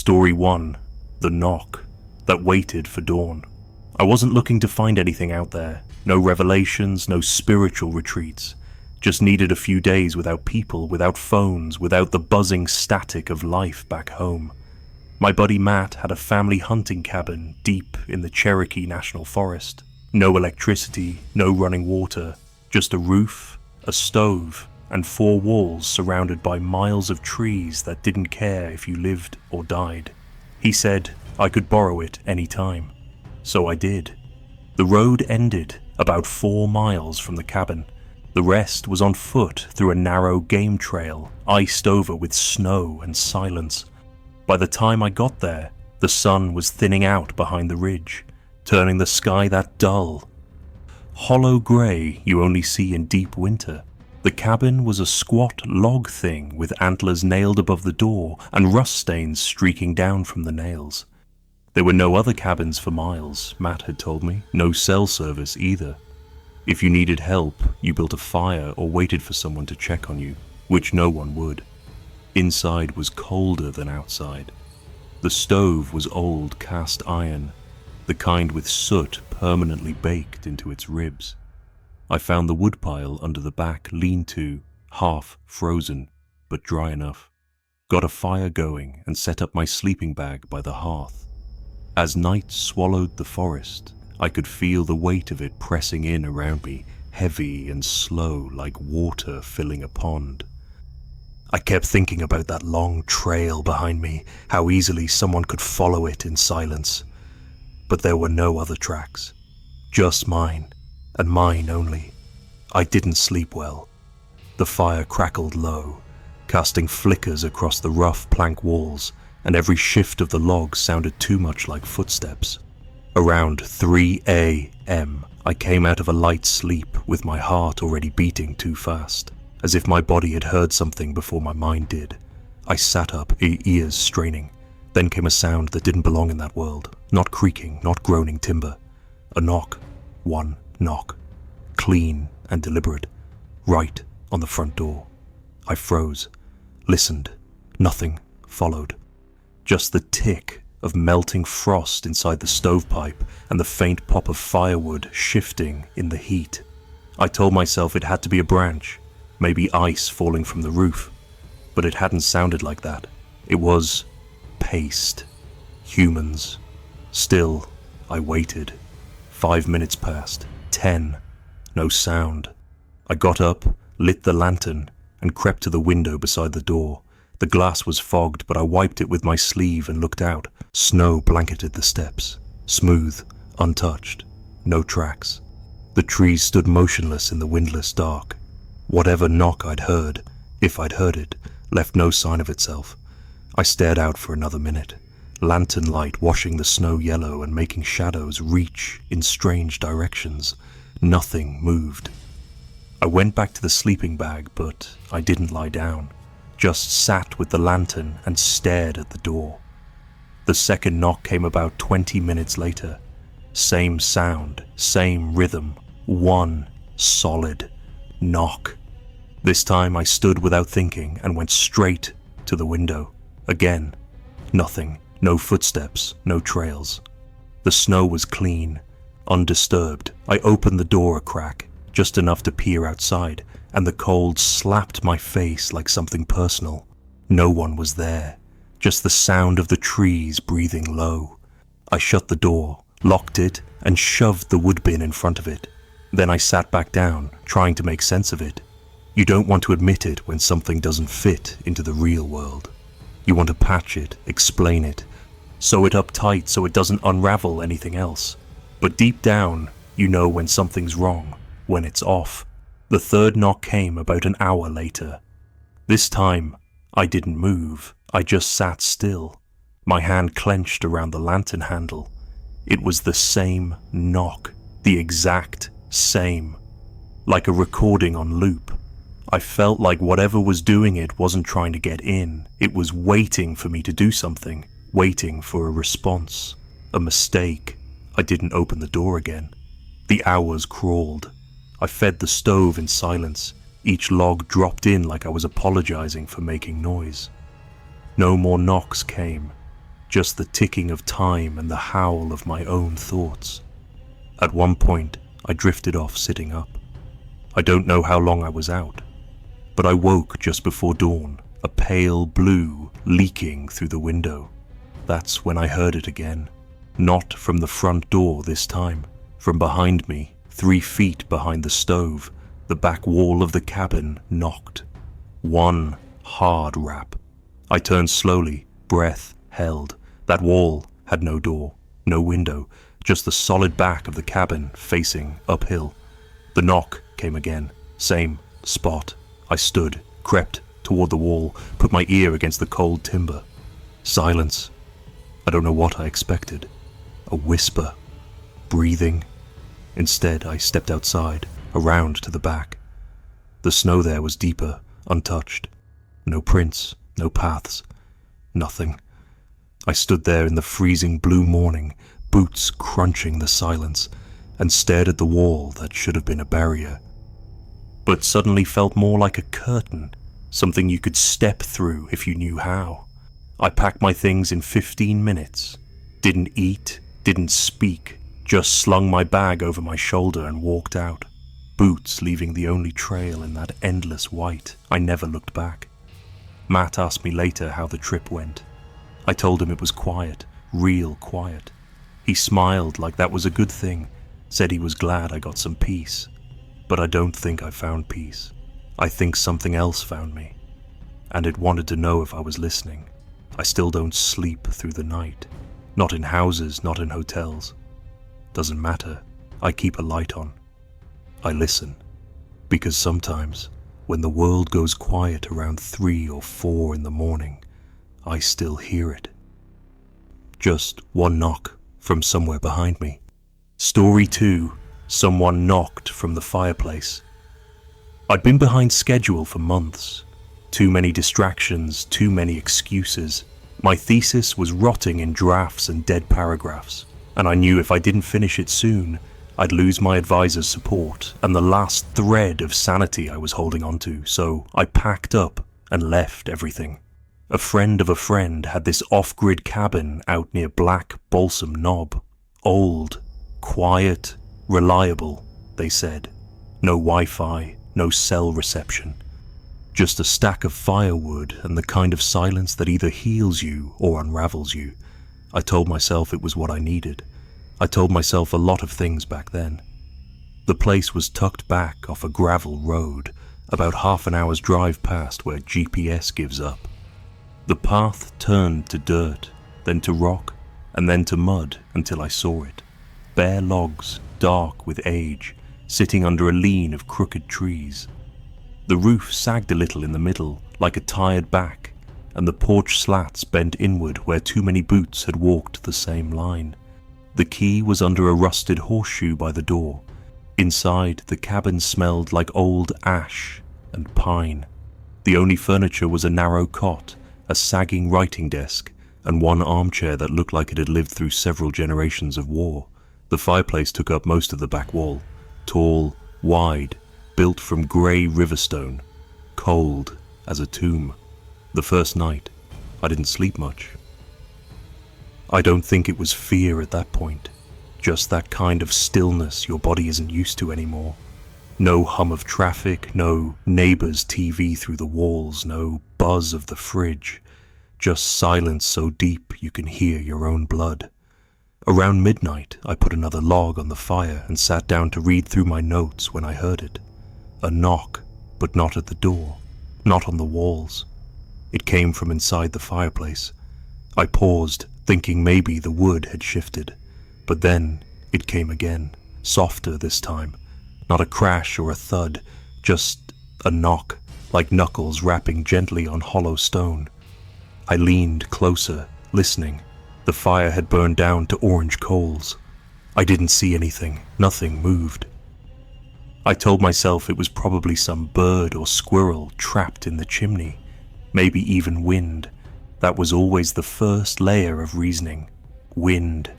Story 1. The Knock That Waited for Dawn. I wasn't looking to find anything out there. No revelations, no spiritual retreats. Just needed a few days without people, without phones, without the buzzing static of life back home. My buddy Matt had a family hunting cabin deep in the Cherokee National Forest. No electricity, no running water, just a roof, a stove, and 4 walls surrounded by miles of trees that didn't care if you lived or died. He said I could borrow it any time. So I did. The road ended about 4 miles from the cabin. The rest was on foot through a narrow game trail, iced over with snow and silence. By the time I got there, the sun was thinning out behind the ridge, turning the sky that dull, hollow grey you only see in deep winter. The cabin was a squat log thing with antlers nailed above the door and rust stains streaking down from the nails. There were no other cabins for miles, Matt had told me. No cell service either. If you needed help, you built a fire or waited for someone to check on you, which no one would. Inside was colder than outside. The stove was old cast iron, the kind with soot permanently baked into its ribs. I found the woodpile under the back lean-to, half frozen, but dry enough. Got a fire going and set up my sleeping bag by the hearth. As night swallowed the forest, I could feel the weight of it pressing in around me, heavy and slow like water filling a pond. I kept thinking about that long trail behind me, how easily someone could follow it in silence. But there were no other tracks, just mine. And mine only. I didn't sleep well. The fire crackled low, casting flickers across the rough plank walls, and every shift of the logs sounded too much like footsteps. Around 3 a.m., I came out of a light sleep with my heart already beating too fast, as if my body had heard something before my mind did. I sat up, ears straining. Then came a sound that didn't belong in that world. Not creaking, not groaning timber. A knock. One knock, clean and deliberate, right on the front door. I froze, listened. Nothing followed. Just the tick of melting frost inside the stovepipe and the faint pop of firewood shifting in the heat. I told myself it had to be a branch, maybe ice falling from the roof, but it hadn't sounded like that. It was paced. Humans. Still, I waited. 5 minutes passed. 10. No sound. I got up, lit the lantern, and crept to the window beside the door. The glass was fogged, but I wiped it with my sleeve and looked out. Snow blanketed the steps. Smooth, untouched. No tracks. The trees stood motionless in the windless dark. Whatever knock I'd heard, if I'd heard it, left no sign of itself. I stared out for another minute. Lantern light washing the snow yellow and making shadows reach in strange directions. Nothing moved. I went back to the sleeping bag, but I didn't lie down. Just sat with the lantern and stared at the door. The second knock came about 20 minutes later. Same sound, same rhythm. One solid knock. This time I stood without thinking and went straight to the window. Again, nothing. No footsteps, no trails. The snow was clean, undisturbed. I opened the door a crack, just enough to peer outside, and the cold slapped my face like something personal. No one was there, just the sound of the trees breathing low. I shut the door, locked it, and shoved the wood bin in front of it. Then I sat back down, trying to make sense of it. You don't want to admit it when something doesn't fit into the real world. You want to patch it, explain it, sew it up tight so it doesn't unravel anything else. But deep down, you know when something's wrong, when it's off. The third knock came about an hour later. This time, I didn't move. I just sat still, my hand clenched around the lantern handle. It was the same knock, the exact same, like a recording on loop. I felt like whatever was doing it wasn't trying to get in. It was waiting for me to do something, waiting for a response, a mistake. I didn't open the door again. The hours crawled. I fed the stove in silence. Each log dropped in like I was apologizing for making noise. No more knocks came. just the ticking of time and the howl of my own thoughts. At one point, I drifted off sitting up. I don't know how long I was out, but I woke just before dawn, a pale blue leaking through the window. That's when I heard it again. Not from the front door this time. From behind me, 3 feet behind the stove, the back wall of the cabin knocked. One hard rap. I turned slowly, breath held. That wall had no door, no window, just the solid back of the cabin facing uphill. The knock came again, same spot. I stood, crept toward the wall, put my ear against the cold timber. Silence. I don't know what I expected. A whisper. Breathing. Instead, I stepped outside, around to the back. The snow there was deeper, untouched. No prints, no paths. Nothing. I stood there in the freezing blue morning, boots crunching the silence, and stared at the wall that should have been a barrier, but suddenly felt more like a curtain, something you could step through if you knew how. I packed my things in 15 minutes, didn't eat, didn't speak, just slung my bag over my shoulder and walked out, boots leaving the only trail in that endless white. I never looked back. Matt asked me later how the trip went. I told him it was quiet, real quiet. He smiled like that was a good thing, said he was glad I got some peace. But I don't think I found peace. I think something else found me, and it wanted to know if I was listening. I still don't sleep through the night. Not in houses, not in hotels. Doesn't matter. I keep a light on. I listen. Because sometimes, when the world goes quiet around 3 or 4 in the morning, I still hear it. Just one knock from somewhere behind me. Story 2. Someone knocked from the fireplace. I'd been behind schedule for months. Too many distractions, too many excuses. My thesis was rotting in drafts and dead paragraphs, and I knew if I didn't finish it soon, I'd lose my advisor's support and the last thread of sanity I was holding onto, so I packed up and left everything. A friend of a friend had this off-grid cabin out near Black Balsam Knob. Old, quiet, reliable, they said. No Wi-Fi, no cell reception. Just a stack of firewood and the kind of silence that either heals you or unravels you. I told myself it was what I needed. I told myself a lot of things back then. The place was tucked back off a gravel road, about half an hour's drive past where GPS gives up. The path turned to dirt, then to rock, and then to mud until I saw it. Bare logs, dark with age, sitting under a lean of crooked trees. The roof sagged a little in the middle, like a tired back, and the porch slats bent inward where too many boots had walked the same line. The key was under a rusted horseshoe by the door. Inside, the cabin smelled like old ash and pine. The only furniture was a narrow cot, a sagging writing desk, and one armchair that looked like it had lived through several generations of war. The fireplace took up most of the back wall, tall, wide, built from grey riverstone, cold as a tomb. The first night, I didn't sleep much. I don't think it was fear at that point, just that kind of stillness your body isn't used to anymore. No hum of traffic, no neighbor's TV through the walls, no buzz of the fridge, just silence so deep you can hear your own blood. Around midnight, I put another log on the fire and sat down to read through my notes when I heard it. A knock, but not at the door, not on the walls. It came from inside the fireplace. I paused, thinking maybe the wood had shifted, but then it came again, softer this time. Not a crash or a thud, just a knock, like knuckles rapping gently on hollow stone. I leaned closer, listening. The fire had burned down to orange coals. I didn't see anything, nothing moved. I told myself it was probably some bird or squirrel trapped in the chimney, maybe even wind. That was always the first layer of reasoning. Wind.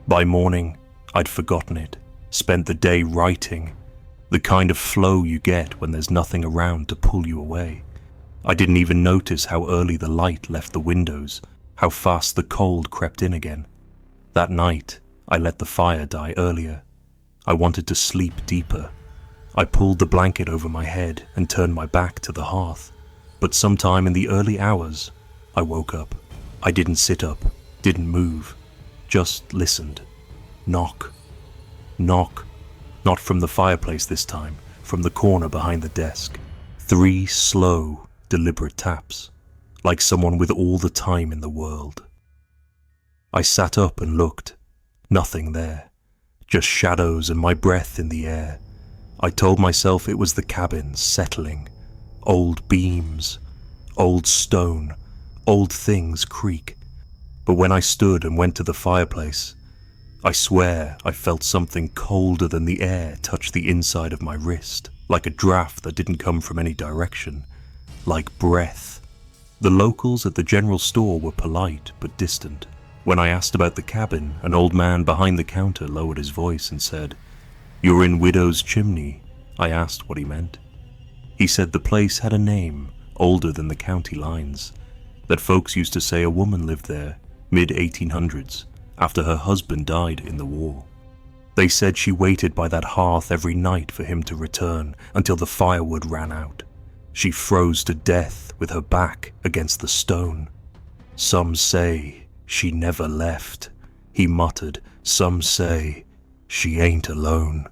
By morning, I'd forgotten it, spent the day writing. The kind of flow you get when there's nothing around to pull you away. I didn't even notice how early the light left the windows, how fast the cold crept in again. That night, I let the fire die earlier. I wanted to sleep deeper. I pulled the blanket over my head and turned my back to the hearth. But sometime in the early hours, I woke up. I didn't sit up, didn't move, just listened. Knock. Knock. Not from the fireplace this time, from the corner behind the desk. 3 slow, deliberate taps, like someone with all the time in the world. I sat up and looked. Nothing there. Just shadows and my breath in the air. I told myself it was the cabin settling. Old beams, old stone, old things creak. But when I stood and went to the fireplace, I swear I felt something colder than the air touch the inside of my wrist, like a draft that didn't come from any direction, like breath. The locals at the general store were polite but distant. When I asked about the cabin, an old man behind the counter lowered his voice and said, "You're in Widow's Chimney." I asked what he meant. He said the place had a name, older than the county lines, that folks used to say a woman lived there, mid-1800s, after her husband died in the war. They said she waited by that hearth every night for him to return until the firewood ran out. She froze to death with her back against the stone. "Some say she never left," he muttered. "Some say she ain't alone."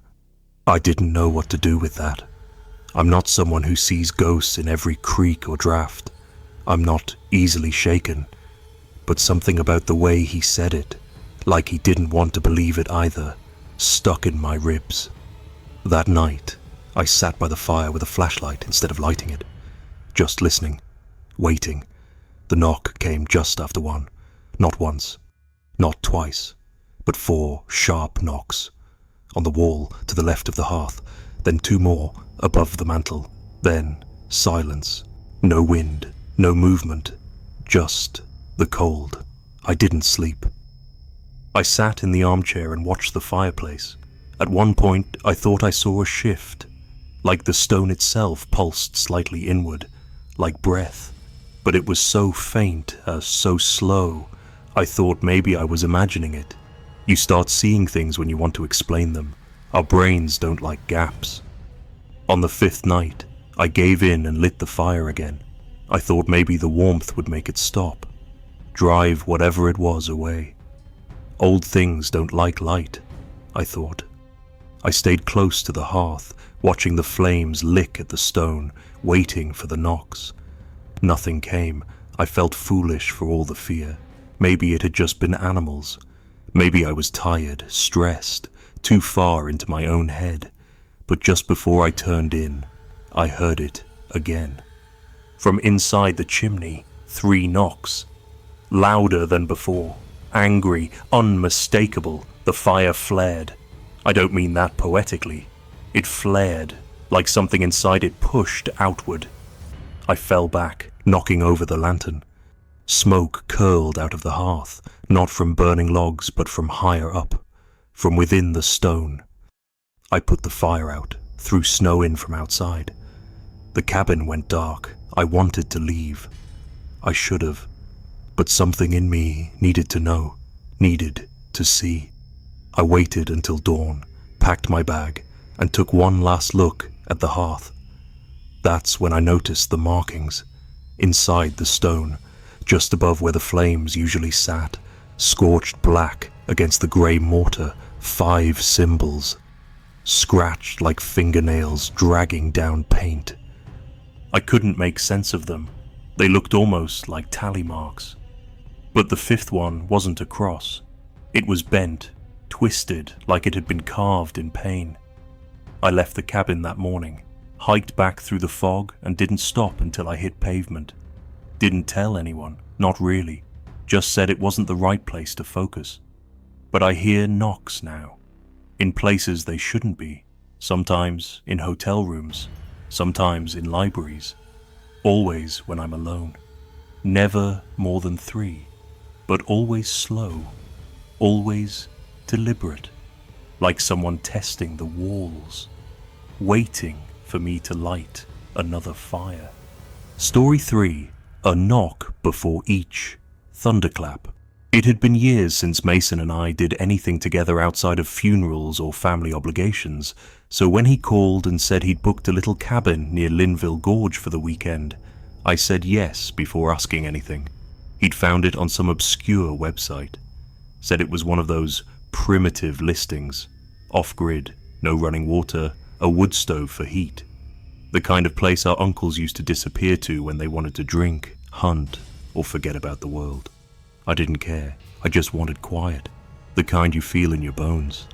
I didn't know what to do with that. I'm not someone who sees ghosts in every creak or draft. I'm not easily shaken. But something about the way he said it, like he didn't want to believe it either, stuck in my ribs. That night, I sat by the fire with a flashlight instead of lighting it, just listening, waiting. The knock came just after 1. Not once, not twice, but 4 sharp knocks. On the wall to the left of the hearth, then 2 more above the mantel, then silence. No wind, no movement, just the cold. I didn't sleep. I sat in the armchair and watched the fireplace. At one point, I thought I saw a shift, like the stone itself pulsed slightly inward, like breath. But it was so faint, so slow, I thought maybe I was imagining it. You start seeing things when you want to explain them. Our brains don't like gaps. On the 5th night, I gave in and lit the fire again. I thought maybe the warmth would make it stop, drive whatever it was away. Old things don't like light, I thought. I stayed close to the hearth, watching the flames lick at the stone, waiting for the knocks. Nothing came. I felt foolish for all the fear. Maybe it had just been animals. Maybe I was tired, stressed, too far into my own head. But just before I turned in, I heard it again. From inside the chimney, 3 knocks. Louder than before. Angry, unmistakable, the fire flared. I don't mean that poetically. It flared, like something inside it pushed outward. I fell back, knocking over the lantern. Smoke curled out of the hearth, not from burning logs, but from higher up, from within the stone. I put the fire out, threw snow in from outside. The cabin went dark. I wanted to leave. I should have. But something in me needed to know, needed to see. I waited until dawn, packed my bag, and took one last look at the hearth. That's when I noticed the markings, inside the stone, just above where the flames usually sat, scorched black against the grey mortar, 5 symbols, scratched like fingernails dragging down paint. I couldn't make sense of them. They looked almost like tally marks. But the 5th one wasn't a cross. It was bent, twisted like it had been carved in pain. I left the cabin that morning, hiked back through the fog and didn't stop until I hit pavement. Didn't tell anyone, not really, just said it wasn't the right place to focus. But I hear knocks now, in places they shouldn't be, sometimes in hotel rooms, sometimes in libraries, always when I'm alone. Never more than 3, but always slow, always deliberate, like someone testing the walls, waiting for me to light another fire. Story 3, a knock before each thunderclap. It had been years since Mason and I did anything together outside of funerals or family obligations, so when he called and said he'd booked a little cabin near Linville Gorge for the weekend, I said yes before asking anything. He'd found it on some obscure website. Said it was one of those primitive listings. Off-grid, no running water, a wood stove for heat. The kind of place our uncles used to disappear to when they wanted to drink, hunt, or forget about the world. I didn't care. I just wanted quiet. The kind you feel in your bones.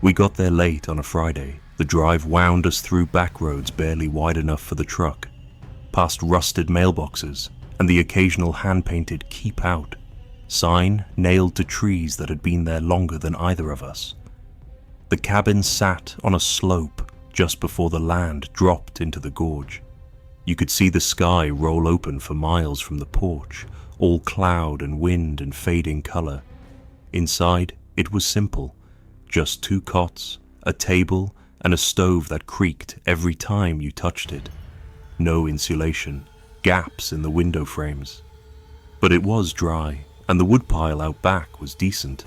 We got there late on a Friday. The drive wound us through back roads barely wide enough for the truck, past rusted mailboxes, and the occasional hand-painted "Keep Out" sign nailed to trees that had been there longer than either of us. The cabin sat on a slope just before the land dropped into the gorge. You could see the sky roll open for miles from the porch, all cloud and wind and fading color. Inside, it was simple. Just 2 cots, a table, and a stove that creaked every time you touched it. No insulation, gaps in the window frames. But it was dry, and the woodpile out back was decent.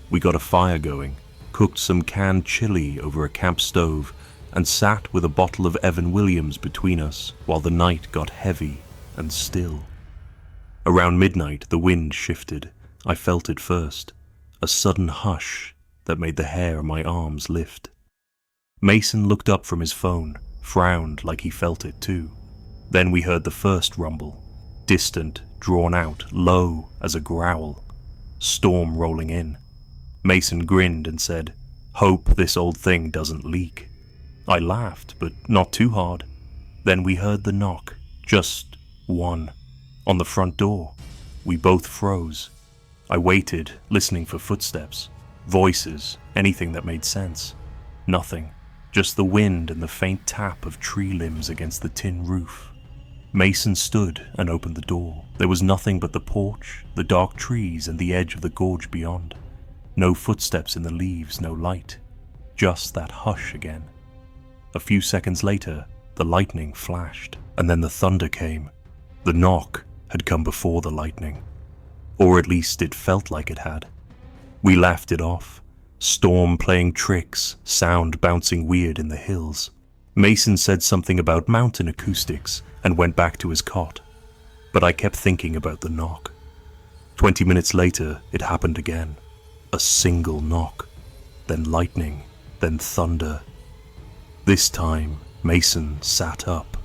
We got a fire going, cooked some canned chili over a camp stove, and sat with a bottle of Evan Williams between us while the night got heavy and still. Around midnight, the wind shifted. I felt it first, a sudden hush that made the hair on my arms lift. Mason looked up from his phone, frowned like he felt it too. Then we heard the first rumble, distant, drawn out, low as a growl. Storm rolling in. Mason grinned and said, "Hope this old thing doesn't leak." I laughed, but not too hard. Then we heard the knock, just one, on the front door. We both froze. I waited, listening for footsteps, voices, anything that made sense. Nothing, just the wind and the faint tap of tree limbs against the tin roof. Mason stood and opened the door. There was nothing but the porch, the dark trees, and the edge of the gorge beyond. No footsteps in the leaves, no light. Just that hush again. A few seconds later, the lightning flashed, and then the thunder came. The knock had come before the lightning. Or at least it felt like it had. We laughed it off. Storm playing tricks, sound bouncing weird in the hills. Mason said something about mountain acoustics and went back to his cot. But I kept thinking about the knock. 20 minutes later, it happened again. A single knock. Then lightning. Then thunder. This time, Mason sat up.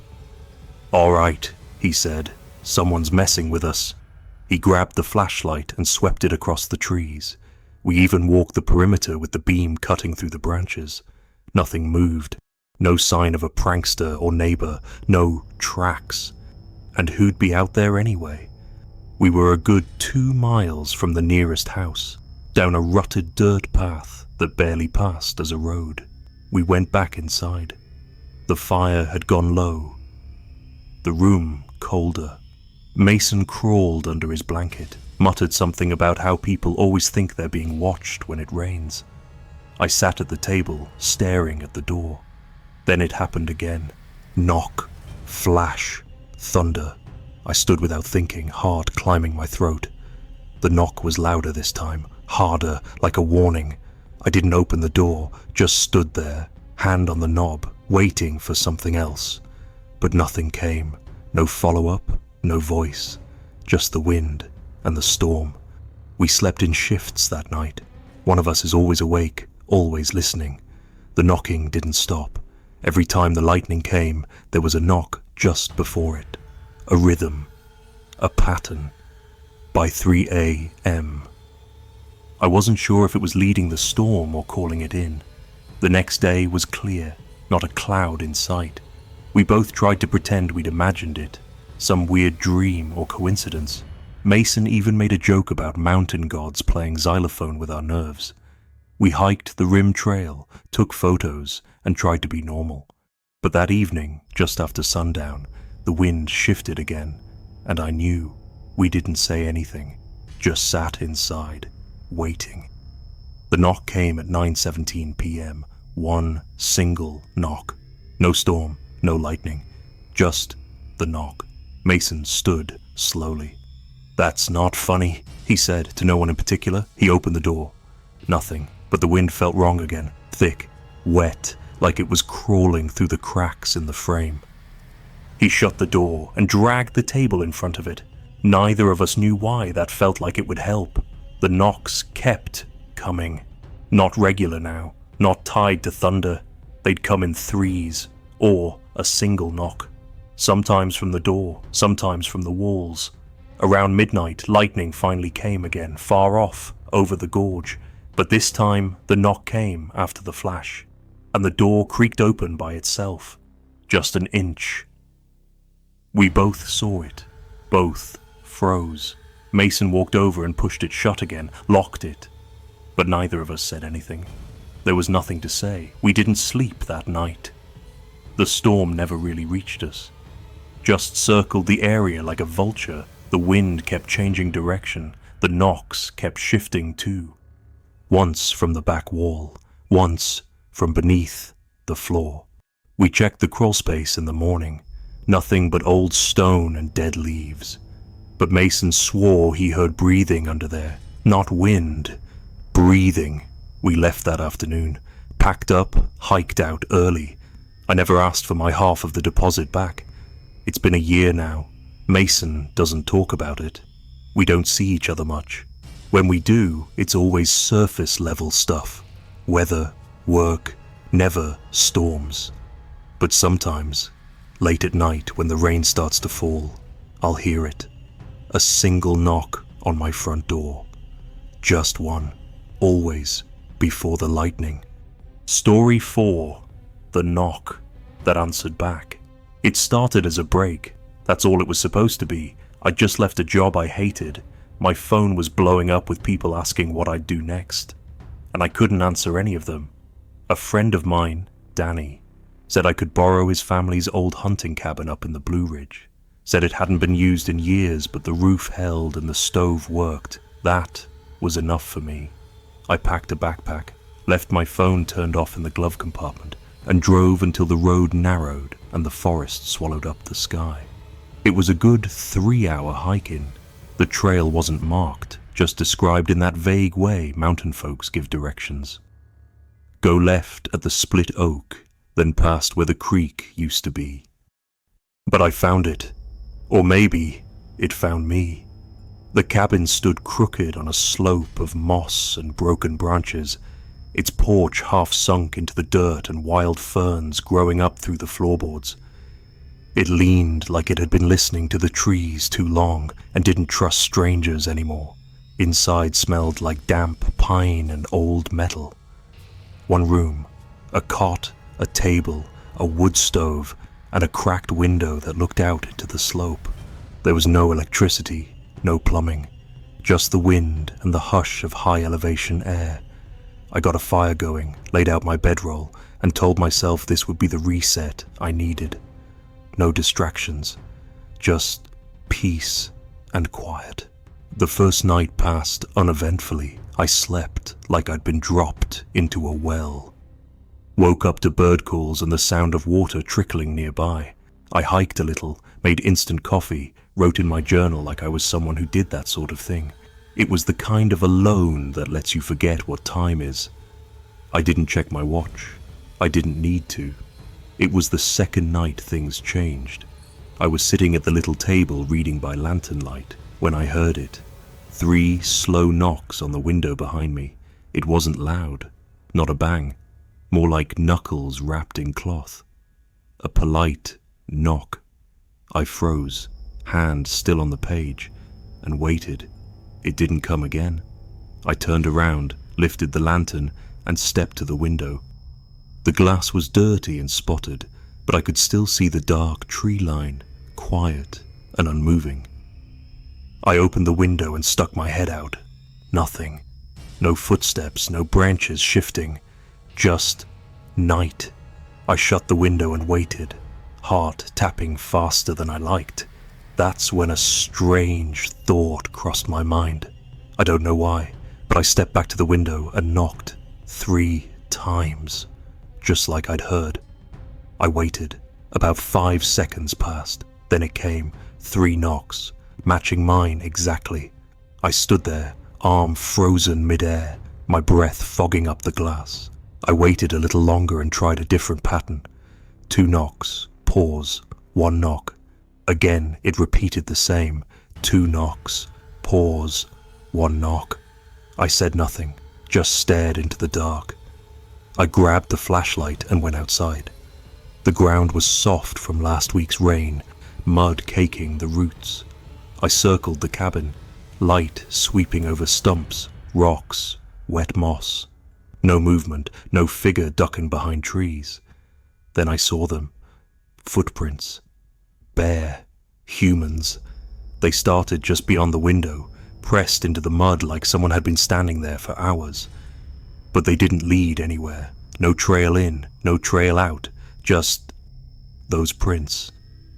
"All right," he said. "Someone's messing with us." He grabbed the flashlight and swept it across the trees. We even walked the perimeter with the beam cutting through the branches. Nothing moved. No sign of a prankster or neighbor. No tracks. And who'd be out there anyway? We were a good 2 miles from the nearest house, down a rutted dirt path that barely passed as a road. We went back inside. The fire had gone low. The room colder. Mason crawled under his blanket, muttered something about how people always think they're being watched when it rains. I sat at the table, staring at the door. Then it happened again. Knock, flash, thunder. I stood without thinking, heart climbing my throat. The knock was louder this time, harder, like a warning. I didn't open the door, just stood there, hand on the knob, waiting for something else. But nothing came. No follow-up, no voice. Just the wind and the storm. We slept in shifts that night. One of us is always awake, always listening. The knocking didn't stop. Every time the lightning came, there was a knock just before it. A rhythm. A pattern. By 3 a.m. I wasn't sure if it was leading the storm or calling it in. The next day was clear, not a cloud in sight. We both tried to pretend we'd imagined it, some weird dream or coincidence. Mason even made a joke about mountain gods playing xylophone with our nerves. We hiked the rim trail, took photos, and tried to be normal. But that evening, just after sundown, the wind shifted again, and I knew. We didn't say anything, just sat inside, waiting. The knock came at 9:17 p.m., one single knock. No storm, no lightning, just the knock. Mason stood slowly. "That's not funny," he said to no one in particular. He opened the door. Nothing, but the wind felt wrong again, thick, wet, like it was crawling through the cracks in the frame. He shut the door and dragged the table in front of it. Neither of us knew why that felt like it would help. The knocks kept coming. Not regular now, not tied to thunder. They'd come in threes, or a single knock. Sometimes from the door, sometimes from the walls. Around midnight, lightning finally came again, far off, over the gorge. But this time, the knock came after the flash, and the door creaked open by itself. Just an inch. We both saw it. Both froze. Mason walked over and pushed it shut again, locked it. But neither of us said anything. There was nothing to say. We didn't sleep that night. The storm never really reached us. Just circled the area like a vulture. The wind kept changing direction. The knocks kept shifting too. Once from the back wall, once from beneath the floor. We checked the crawl space in the morning. Nothing but old stone and dead leaves. But Mason swore he heard breathing under there. Not wind. Breathing. We left that afternoon. Packed up, hiked out early. I never asked for my half of the deposit back. It's been a year now. Mason doesn't talk about it. We don't see each other much. When we do, it's always surface level stuff. Weather, work, never storms. But sometimes, late at night when the rain starts to fall, I'll hear it. A single knock on my front door. Just one. Always before the lightning. Story 4. The knock that answered back. It started as a break. That's all it was supposed to be. I'd just left a job I hated. My phone was blowing up with people asking what I'd do next. And I couldn't answer any of them. A friend of mine, Danny, said I could borrow his family's old hunting cabin up in the Blue Ridge. Said it hadn't been used in years, but the roof held and the stove worked. That was enough for me. I packed a backpack, left my phone turned off in the glove compartment, and drove until the road narrowed and the forest swallowed up the sky. It was a good 3-hour hike in. The trail wasn't marked, just described in that vague way mountain folks give directions. Go left at the split oak, then past where the creek used to be. But I found it. Or maybe it found me. The cabin stood crooked on a slope of moss and broken branches, its porch half sunk into the dirt and wild ferns growing up through the floorboards. It leaned like it had been listening to the trees too long and didn't trust strangers anymore. Inside smelled like damp pine and old metal. One room, a cot, a table, a wood stove, and a cracked window that looked out into the slope. There was no electricity, no plumbing, just the wind and the hush of high elevation air. I got a fire going, laid out my bedroll, and told myself this would be the reset I needed. No distractions, just peace and quiet. The first night passed uneventfully. I slept like I'd been dropped into a well. Woke up to bird calls and the sound of water trickling nearby. I hiked a little, made instant coffee, wrote in my journal like I was someone who did that sort of thing. It was the kind of alone that lets you forget what time is. I didn't check my watch. I didn't need to. It was the second night things changed. I was sitting at the little table reading by lantern light when I heard it. 3 slow knocks on the window behind me. It wasn't loud, not a bang, more like knuckles wrapped in cloth. A polite knock. I froze, hand still on the page, and waited. It didn't come again. I turned around, lifted the lantern, and stepped to the window. The glass was dirty and spotted, but I could still see the dark tree line, quiet and unmoving. I opened the window and stuck my head out. Nothing. No footsteps, no branches shifting. Just night. I shut the window and waited, heart tapping faster than I liked. That's when a strange thought crossed my mind. I don't know why, but I stepped back to the window and knocked 3 times, just like I'd heard. I waited. About 5 seconds passed. Then it came. 3 knocks. matching mine exactly. I stood there, arm frozen mid-air, my breath fogging up the glass. I waited a little longer and tried a different pattern. 2 knocks, pause, 1 knock. Again, it repeated the same. 2 knocks, pause, 1 knock. I said nothing, just stared into the dark. I grabbed the flashlight and went outside. The ground was soft from last week's rain, mud caking the roots. I circled the cabin, light sweeping over stumps, rocks, wet moss. No movement, no figure ducking behind trees. Then I saw them. Footprints. Bare. Humans. They started just beyond the window, pressed into the mud like someone had been standing there for hours. But they didn't lead anywhere. No trail in, no trail out. Just those prints,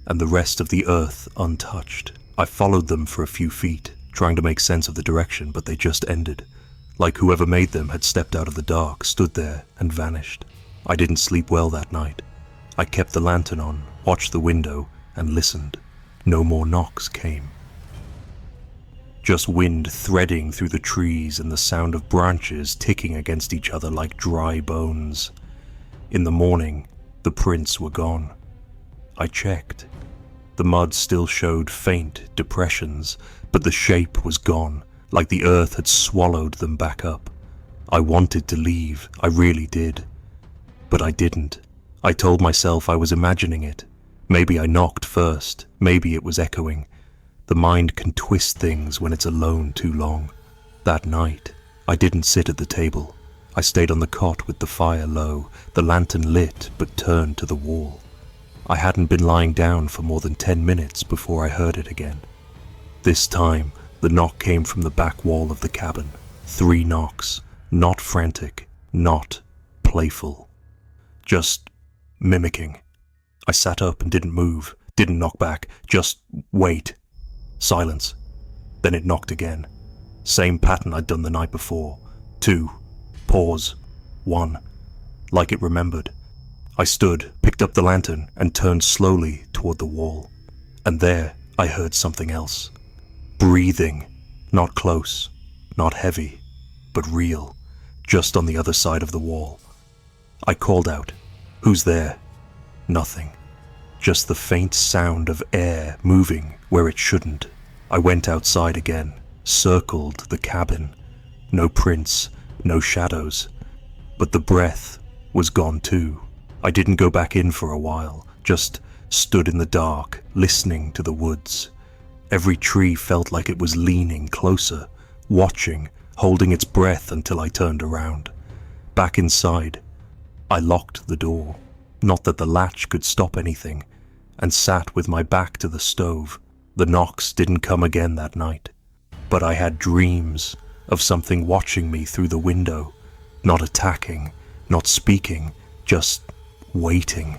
and the rest of the earth untouched. I followed them for a few feet, trying to make sense of the direction, but they just ended. Like whoever made them had stepped out of the dark, stood there, and vanished. I didn't sleep well that night. I kept the lantern on, watched the window, and listened. No more knocks came. Just wind threading through the trees and the sound of branches ticking against each other like dry bones. In the morning, the prints were gone. I checked. The mud still showed faint depressions, but the shape was gone, like the earth had swallowed them back up. I wanted to leave, I really did. But I didn't. I told myself I was imagining it. Maybe I knocked first, maybe it was echoing. The mind can twist things when it's alone too long. That night, I didn't sit at the table. I stayed on the cot with the fire low, the lantern lit but turned to the wall. I hadn't been lying down for more than 10 minutes before I heard it again. This time, the knock came from the back wall of the cabin. 3 knocks, not frantic, not playful. Just mimicking. I sat up and didn't move, didn't knock back, just wait. Silence. Then it knocked again. Same pattern I'd done the night before. 2. Pause. 1. Like it remembered. I stood, picked up the lantern, and turned slowly toward the wall. And there, I heard something else. Breathing. Not close, not heavy, but real, just on the other side of the wall. I called out, "Who's there?" Nothing. Just the faint sound of air moving where it shouldn't. I went outside again, circled the cabin. No prints, no shadows. But the breath was gone too. I didn't go back in for a while, just stood in the dark, listening to the woods. Every tree felt like it was leaning closer, watching, holding its breath until I turned around. Back inside, I locked the door, not that the latch could stop anything, and sat with my back to the stove. The knocks didn't come again that night, but I had dreams of something watching me through the window, not attacking, not speaking, just waiting.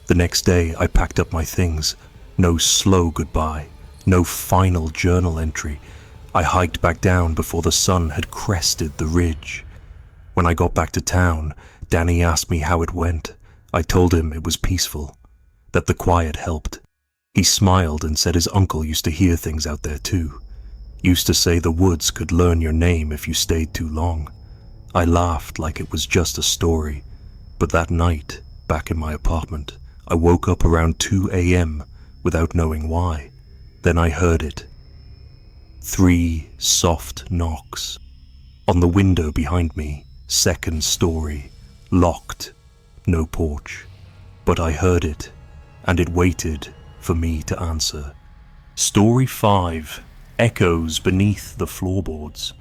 The next day I packed up my things. No slow goodbye, no final journal entry. I hiked back down before the sun had crested the ridge. When I got back to town, Danny asked me how it went. I told him it was peaceful, that the quiet helped. He smiled and said his uncle used to hear things out there too. Used to say the woods could learn your name if you stayed too long. I laughed like it was just a story, but that night, back in my apartment, I woke up around 2 a.m. without knowing why. Then I heard it. 3 soft knocks. On the window behind me, 2nd story, locked, no porch. But I heard it, and it waited for me to answer. Story 5. Echoes beneath the floorboards.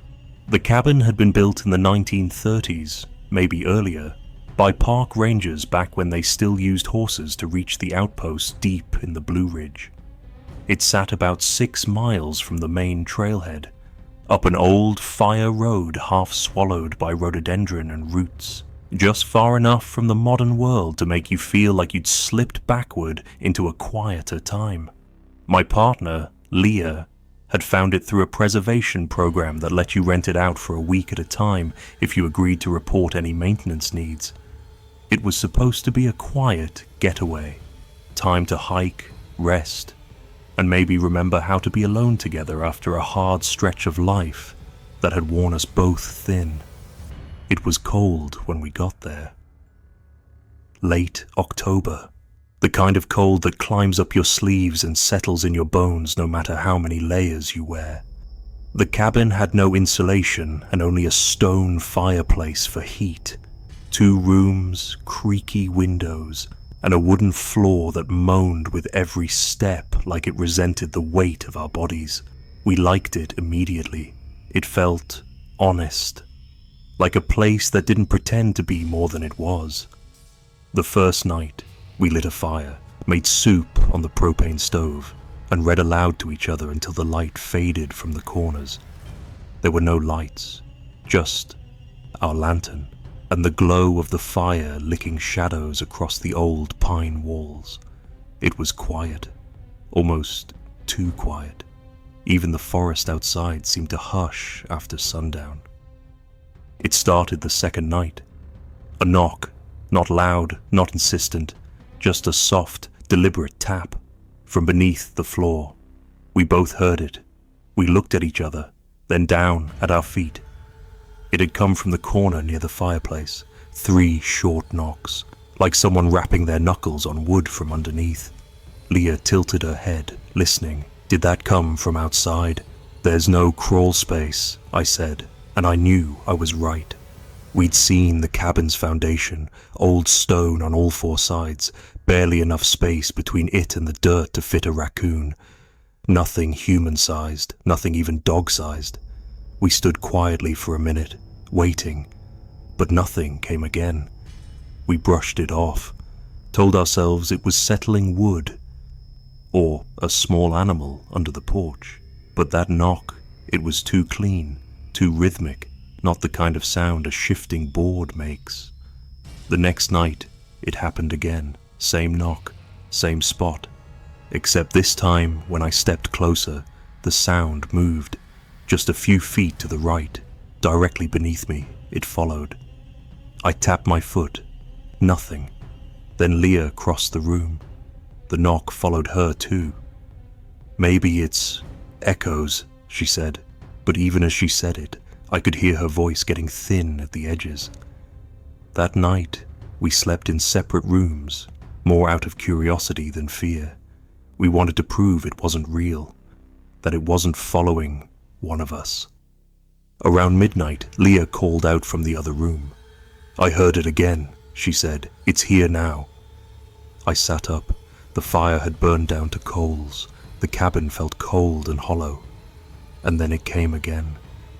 The cabin had been built in the 1930s, maybe earlier, by park rangers back when they still used horses to reach the outpost deep in the Blue Ridge. It sat about 6 miles from the main trailhead, up an old fire road half swallowed by rhododendron and roots, just far enough from the modern world to make you feel like you'd slipped backward into a quieter time. My partner, Leah, had found it through a preservation program that let you rent it out for a week at a time if you agreed to report any maintenance needs. It was supposed to be a quiet getaway, time to hike, rest, and maybe remember how to be alone together after a hard stretch of life that had worn us both thin. It was cold when we got there. Late October. The kind of cold that climbs up your sleeves and settles in your bones no matter how many layers you wear. The cabin had no insulation and only a stone fireplace for heat. 2 rooms, creaky windows, and a wooden floor that moaned with every step like it resented the weight of our bodies. We liked it immediately. It felt honest, like a place that didn't pretend to be more than it was. The first night, we lit a fire, made soup on the propane stove, and read aloud to each other until the light faded from the corners. There were no lights, just our lantern, and the glow of the fire licking shadows across the old pine walls. It was quiet, almost too quiet. Even the forest outside seemed to hush after sundown. It started the second night. A knock, not loud, not insistent, just a soft, deliberate tap from beneath the floor. We both heard it. We looked at each other, then down at our feet. It had come from the corner near the fireplace. 3 short knocks, like someone rapping their knuckles on wood from underneath. Leah tilted her head, listening. Did that come from outside? There's no crawl space, I said, and I knew I was right. We'd seen the cabin's foundation, old stone on all 4 sides, barely enough space between it and the dirt to fit a raccoon. Nothing human-sized, nothing even dog-sized. We stood quietly for a minute, waiting, but nothing came again. We brushed it off, told ourselves it was settling wood, or a small animal under the porch. But that knock, it was too clean, too rhythmic, not the kind of sound a shifting board makes. The next night, it happened again. Same knock, same spot. Except this time, when I stepped closer, the sound moved. Just a few feet to the right, directly beneath me, it followed. I tapped my foot. Nothing. Then Leah crossed the room. The knock followed her too. Maybe it's echoes, she said, but even as she said it, I could hear her voice getting thin at the edges. That night, we slept in separate rooms, more out of curiosity than fear. We wanted to prove it wasn't real, that it wasn't following one of us. Around midnight, Leah called out from the other room. I heard it again, she said. It's here now. I sat up. The fire had burned down to coals. The cabin felt cold and hollow. And then it came again,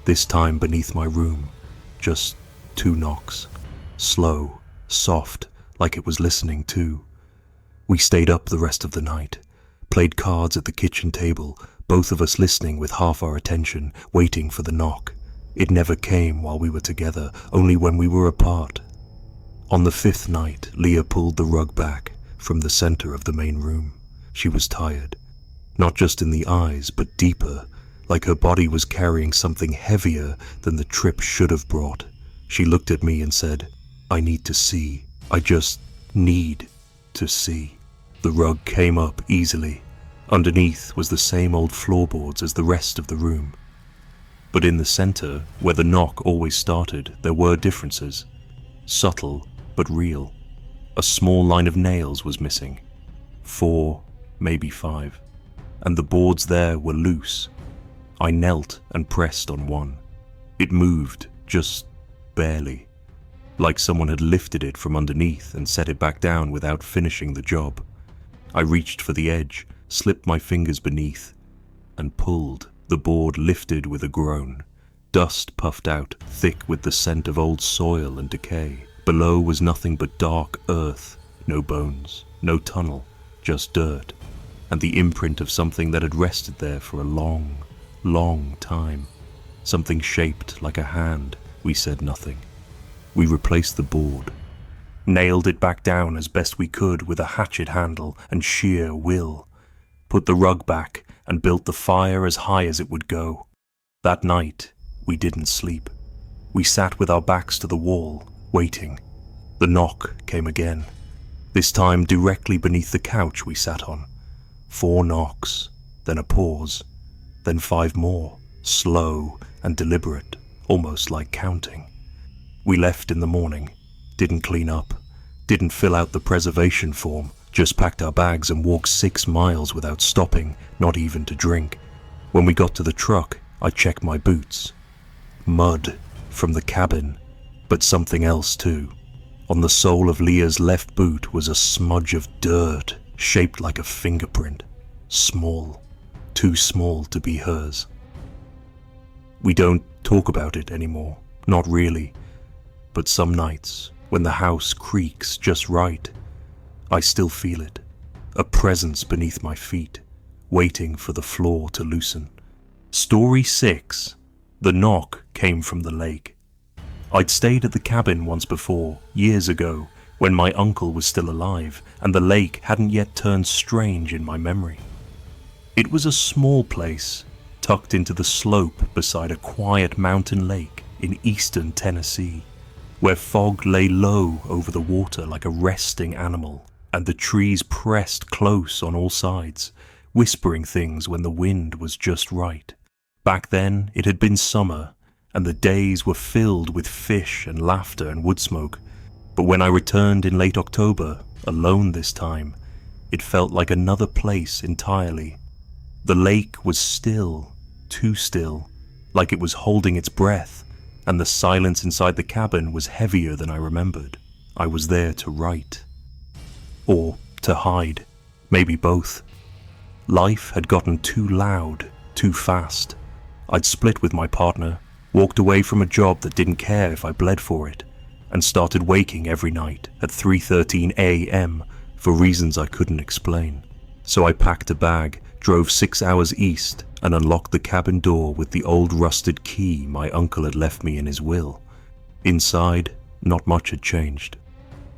this time beneath my room. Just 2 knocks. Slow, soft, like it was listening too. We stayed up the rest of the night, played cards at the kitchen table, both of us listening with half our attention, waiting for the knock. It never came while we were together, only when we were apart. On the 5th night, Leah pulled the rug back from the center of the main room. She was tired, not just in the eyes, but deeper, like her body was carrying something heavier than the trip should have brought. She looked at me and said, I need to see. I just need to see. The rug came up easily. Underneath was the same old floorboards as the rest of the room. But in the center, where the knock always started, there were differences. Subtle, but real. A small line of nails was missing. 4, maybe 5. And the boards there were loose. I knelt and pressed on one. It moved, just barely. Like someone had lifted it from underneath and set it back down without finishing the job. I reached for the edge, slipped my fingers beneath, and pulled. The board lifted with a groan. Dust puffed out, thick with the scent of old soil and decay. Below was nothing but dark earth, no bones, no tunnel, just dirt, and the imprint of something that had rested there for a long, long time. Something shaped like a hand. We said nothing. We replaced the board, nailed it back down as best we could with a hatchet handle and sheer will, put the rug back and built the fire as high as it would go. That night, we didn't sleep. We sat with our backs to the wall, waiting. The knock came again, this time directly beneath the couch we sat on. 4 knocks, then a pause, then 5 more, slow and deliberate, almost like counting. We left in the morning, didn't clean up, didn't fill out the preservation form, just packed our bags and walked 6 miles without stopping, not even to drink. When we got to the truck, I checked my boots. Mud from the cabin, but something else too. On the sole of Leah's left boot was a smudge of dirt, shaped like a fingerprint. Small, too small to be hers. We don't talk about it anymore, not really. But some nights, when the house creaks just right, I still feel it. A presence beneath my feet, waiting for the floor to loosen. Story 6. The knock came from the lake. I'd stayed at the cabin once before, years ago, when my uncle was still alive, and the lake hadn't yet turned strange in my memory. It was a small place, tucked into the slope beside a quiet mountain lake in eastern Tennessee, where fog lay low over the water like a resting animal, and the trees pressed close on all sides, whispering things when the wind was just right. Back then, it had been summer, and the days were filled with fish and laughter and wood smoke. But when I returned in late October, alone this time, it felt like another place entirely. The lake was still, too still, like it was holding its breath, and the silence inside the cabin was heavier than I remembered. I was there to write. Or to hide. Maybe both. Life had gotten too loud, too fast. I'd split with my partner, walked away from a job that didn't care if I bled for it, and started waking every night at 3:13 a.m. for reasons I couldn't explain. So I packed a bag, drove 6 hours east, and unlocked the cabin door with the old rusted key my uncle had left me in his will. Inside, not much had changed.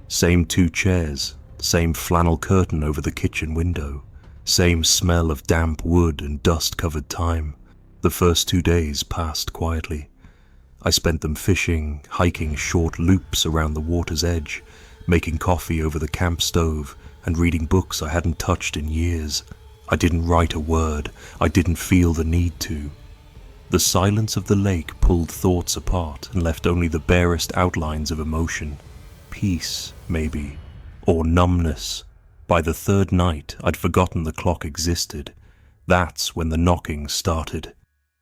Same 2 chairs, same flannel curtain over the kitchen window, same smell of damp wood and dust-covered thyme. The first 2 days passed quietly. I spent them fishing, hiking short loops around the water's edge, making coffee over the camp stove, and reading books I hadn't touched in years. I didn't write a word. I didn't feel the need to. The silence of the lake pulled thoughts apart and left only the barest outlines of emotion. Peace, maybe, or numbness. By the 3rd night, I'd forgotten the clock existed. That's when the knocking started.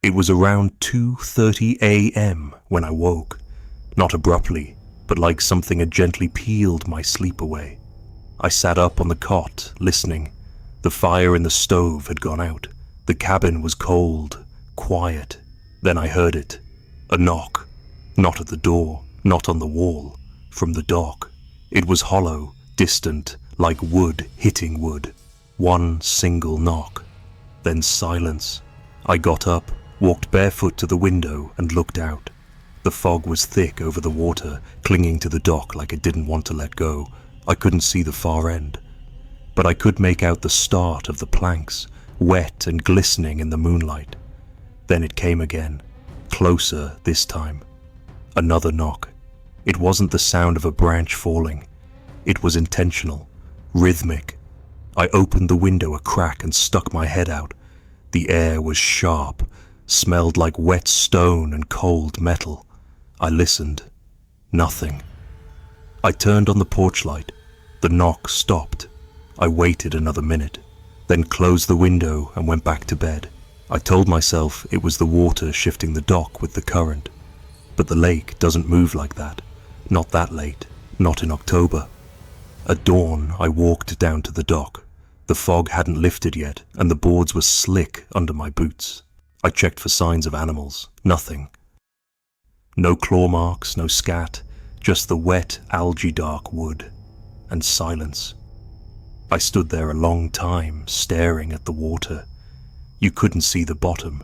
It was around 2:30 a.m. when I woke. Not abruptly, but like something had gently peeled my sleep away. I sat up on the cot, listening. The fire in the stove had gone out. The cabin was cold, quiet. Then I heard it. A knock. Not at the door, not on the wall. From the dock. It was hollow, distant, like wood hitting wood. One single knock. Then silence. I got up, walked barefoot to the window and looked out. The fog was thick over the water, clinging to the dock like it didn't want to let go. I couldn't see the far end. But I could make out the start of the planks, wet and glistening in the moonlight. Then it came again, closer this time. Another knock. It wasn't the sound of a branch falling. It was intentional, rhythmic. I opened the window a crack and stuck my head out. The air was sharp, smelled like wet stone and cold metal. I listened. Nothing. I turned on the porch light. The knock stopped. I waited another minute, then closed the window and went back to bed. I told myself it was the water shifting the dock with the current. But the lake doesn't move like that. Not that late. Not in October. At dawn, I walked down to the dock. The fog hadn't lifted yet, and the boards were slick under my boots. I checked for signs of animals. Nothing. No claw marks, no scat, just the wet, algae-dark wood. And silence. I stood there a long time, staring at the water. You couldn't see the bottom.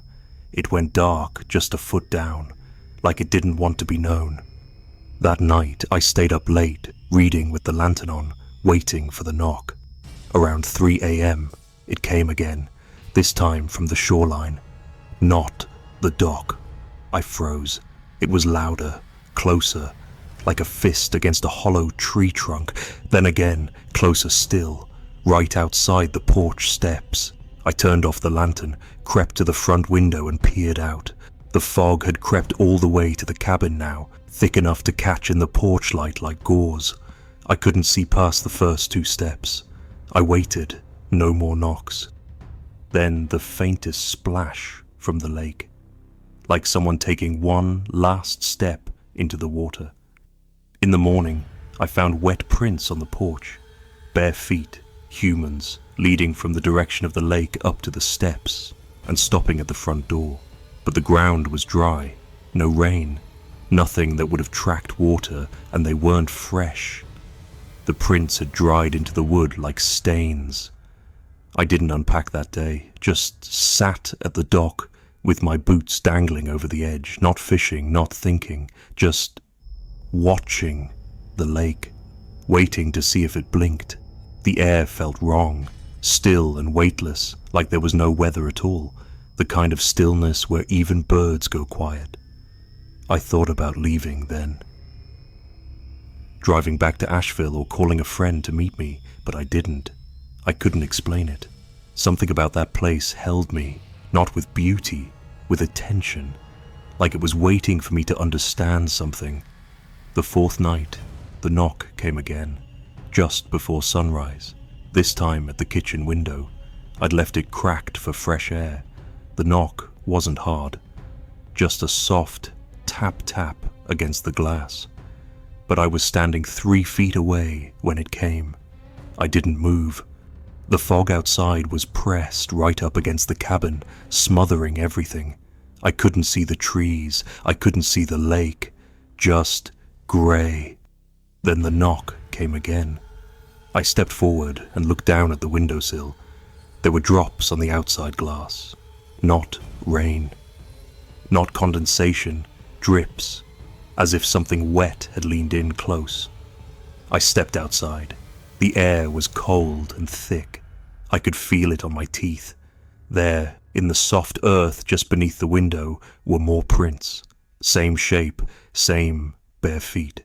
It went dark just a foot down, like it didn't want to be known. That night, I stayed up late, reading with the lantern on, waiting for the knock. Around 3 a.m., it came again, this time from the shoreline. Not the dock. I froze. It was louder, closer, like a fist against a hollow tree trunk, then again, closer still, right outside the porch steps. I turned off the lantern, crept to the front window and peered out. The fog had crept all the way to the cabin now, thick enough to catch in the porch light like gauze. I couldn't see past the first 2 steps. I waited, no more knocks. Then the faintest splash from the lake, like someone taking one last step into the water. In the morning, I found wet prints on the porch, bare feet, humans, leading from the direction of the lake up to the steps and stopping at the front door. But the ground was dry, no rain, nothing that would have tracked water, and they weren't fresh. The prints had dried into the wood like stains. I didn't unpack that day, just sat at the dock with my boots dangling over the edge, not fishing, not thinking, just watching the lake, waiting to see if it blinked. The air felt wrong, still and weightless, like there was no weather at all, the kind of stillness where even birds go quiet. I thought about leaving then, driving back to Asheville or calling a friend to meet me, but I didn't. I couldn't explain it. Something about that place held me, not with beauty, with attention, like it was waiting for me to understand something. The 4th night, the knock came again, just before sunrise, this time at the kitchen window. I'd left it cracked for fresh air. The knock wasn't hard, just a soft tap-tap against the glass. But I was standing 3 feet away when it came. I didn't move. The fog outside was pressed right up against the cabin, smothering everything. I couldn't see the trees, I couldn't see the lake, just grey. Then the knock came again. I stepped forward and looked down at the windowsill. There were drops on the outside glass. Not rain. Not condensation, drips, as if something wet had leaned in close. I stepped outside. The air was cold and thick. I could feel it on my teeth. There, in the soft earth just beneath the window, were more prints. Same shape, same bare feet.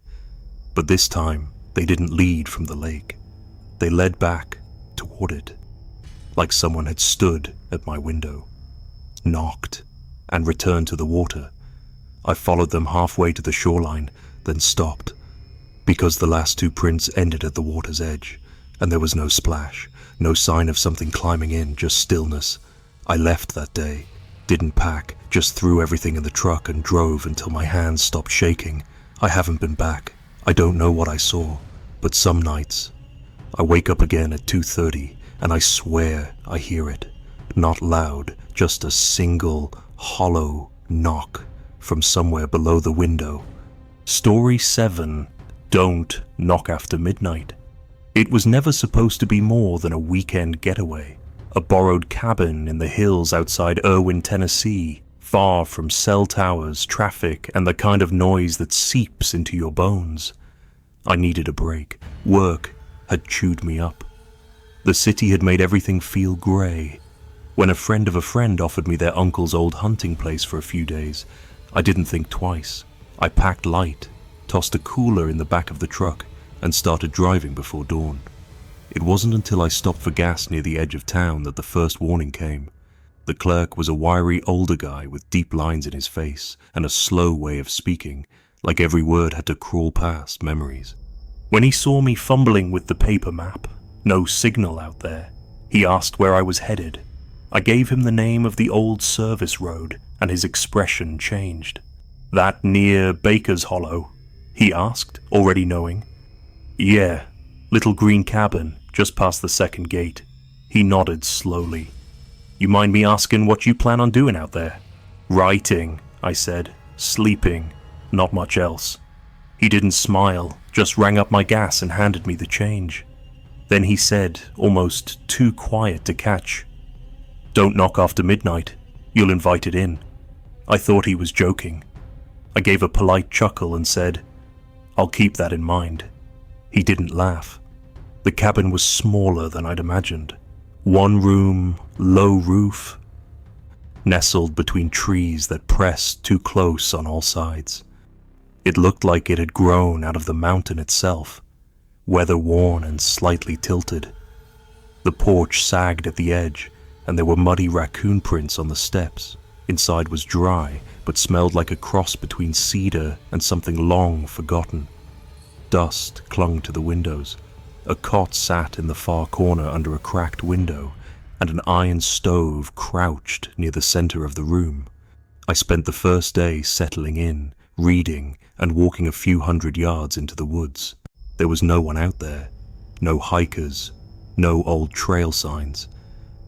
But this time, they didn't lead from the lake. They led back toward it, like someone had stood at my window, knocked, and returned to the water. I followed them halfway to the shoreline, then stopped, because the last 2 prints ended at the water's edge, and there was no splash, no sign of something climbing in, just stillness. I left that day, didn't pack, just threw everything in the truck and drove until my hands stopped shaking. I haven't been back. I don't know what I saw, but some nights I wake up again at 2:30 and I swear I hear it. Not loud, just a single, hollow knock from somewhere below the window. Story 7. Don't knock after midnight. It was never supposed to be more than a weekend getaway. A borrowed cabin in the hills outside Irwin, Tennessee, far from cell towers, traffic, and the kind of noise that seeps into your bones. I needed a break. Work had chewed me up. The city had made everything feel grey. When a friend of a friend offered me their uncle's old hunting place for a few days, I didn't think twice. I packed light, tossed a cooler in the back of the truck, and started driving before dawn. It wasn't until I stopped for gas near the edge of town that the first warning came. The clerk was a wiry older guy with deep lines in his face and a slow way of speaking, like every word had to crawl past memories. When he saw me fumbling with the paper map, no signal out there, he asked where I was headed. I gave him the name of the old service road, and his expression changed. "That near Baker's Hollow?" he asked, already knowing. "Yeah, little green cabin, just past the second gate." He nodded slowly. "You mind me asking what you plan on doing out there?" "Writing," I said. "Sleeping. Not much else." He didn't smile, just rang up my gas and handed me the change. Then he said, almost too quiet to catch, "Don't knock after midnight. You'll invite it in." I thought he was joking. I gave a polite chuckle and said, "I'll keep that in mind." He didn't laugh. The cabin was smaller than I'd imagined. One room, low roof, nestled between trees that pressed too close on all sides. It looked like it had grown out of the mountain itself, weather-worn and slightly tilted. The porch sagged at the edge, and there were muddy raccoon prints on the steps. Inside was dry, but smelled like a cross between cedar and something long forgotten. Dust clung to the windows. A cot sat in the far corner under a cracked window, and an iron stove crouched near the center of the room. I spent the first day settling in, reading, and walking a few hundred yards into the woods. There was no one out there. No hikers, no old trail signs.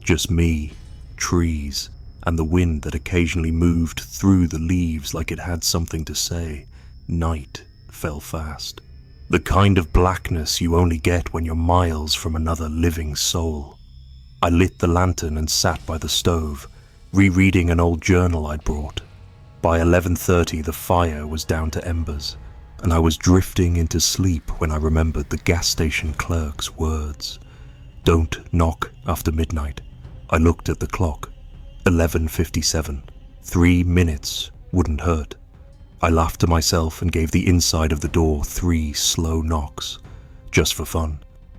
Just me, trees, and the wind that occasionally moved through the leaves like it had something to say. Night fell fast. The kind of blackness you only get when you're miles from another living soul. I lit the lantern and sat by the stove, rereading an old journal I'd brought. By 11:30 the fire was down to embers, and I was drifting into sleep when I remembered the gas station clerk's words. Don't knock after midnight. I looked at the clock. 11:57. 3 minutes wouldn't hurt. I laughed to myself and gave the inside of the door 3 slow knocks, just for fun.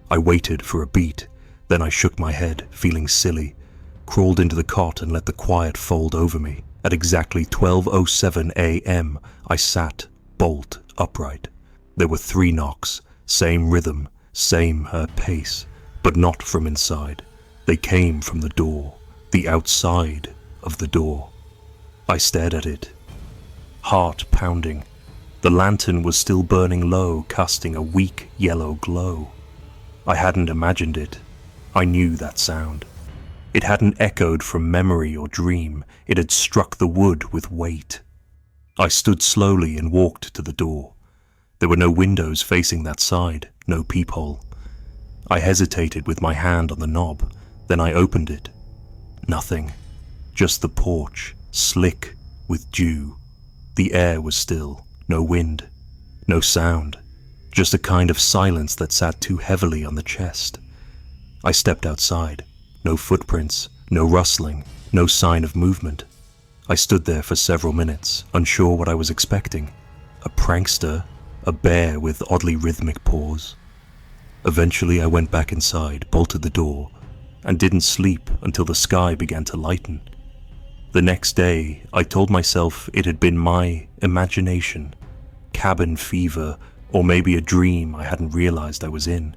I waited for a beat, then I shook my head, feeling silly, crawled into the cot and let the quiet fold over me. At exactly 12:07 a.m., I sat bolt upright. There were 3 knocks, same rhythm, same pace, but not from inside. They came from the door, the outside of the door. I stared at it, heart pounding. The lantern was still burning low, casting a weak yellow glow. I hadn't imagined it. I knew that sound. It hadn't echoed from memory or dream. It had struck the wood with weight. I stood slowly and walked to the door. There were no windows facing that side, no peephole. I hesitated with my hand on the knob, then I opened it. Nothing. Just the porch, slick with dew. The air was still, no wind, no sound, just a kind of silence that sat too heavily on the chest. I stepped outside. No footprints, no rustling, no sign of movement. I stood there for several minutes, unsure what I was expecting. A prankster, a bear with oddly rhythmic paws. Eventually I went back inside, bolted the door, and didn't sleep until the sky began to lighten. The next day, I told myself it had been my imagination, cabin fever, or maybe a dream I hadn't realized I was in.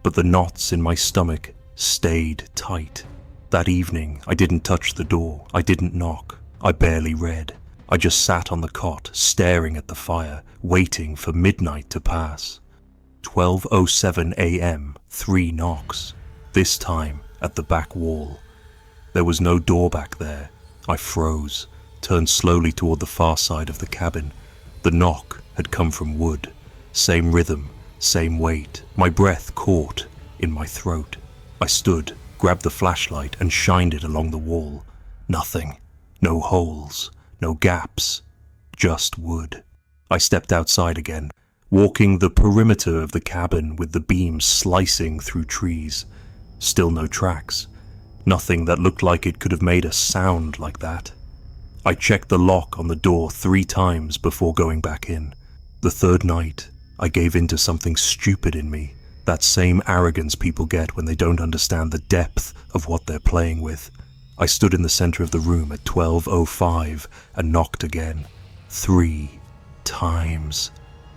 But the knots in my stomach stayed tight. That evening, I didn't touch the door. I didn't knock. I barely read. I just sat on the cot, staring at the fire, waiting for midnight to pass. 12:07 a.m., 3 knocks. This time at the back wall. There was no door back there. I froze, turned slowly toward the far side of the cabin. The knock had come from wood. Same rhythm, same weight. My breath caught in my throat. I stood, grabbed the flashlight and shined it along the wall. Nothing. No holes, no gaps, just wood. I stepped outside again, walking the perimeter of the cabin with the beams slicing through trees. Still no tracks. Nothing that looked like it could have made a sound like that. I checked the lock on the door 3 times before going back in. The 3rd night, I gave in to something stupid in me, that same arrogance people get when they don't understand the depth of what they're playing with. I stood in the center of the room at 12:05 and knocked again. 3 times.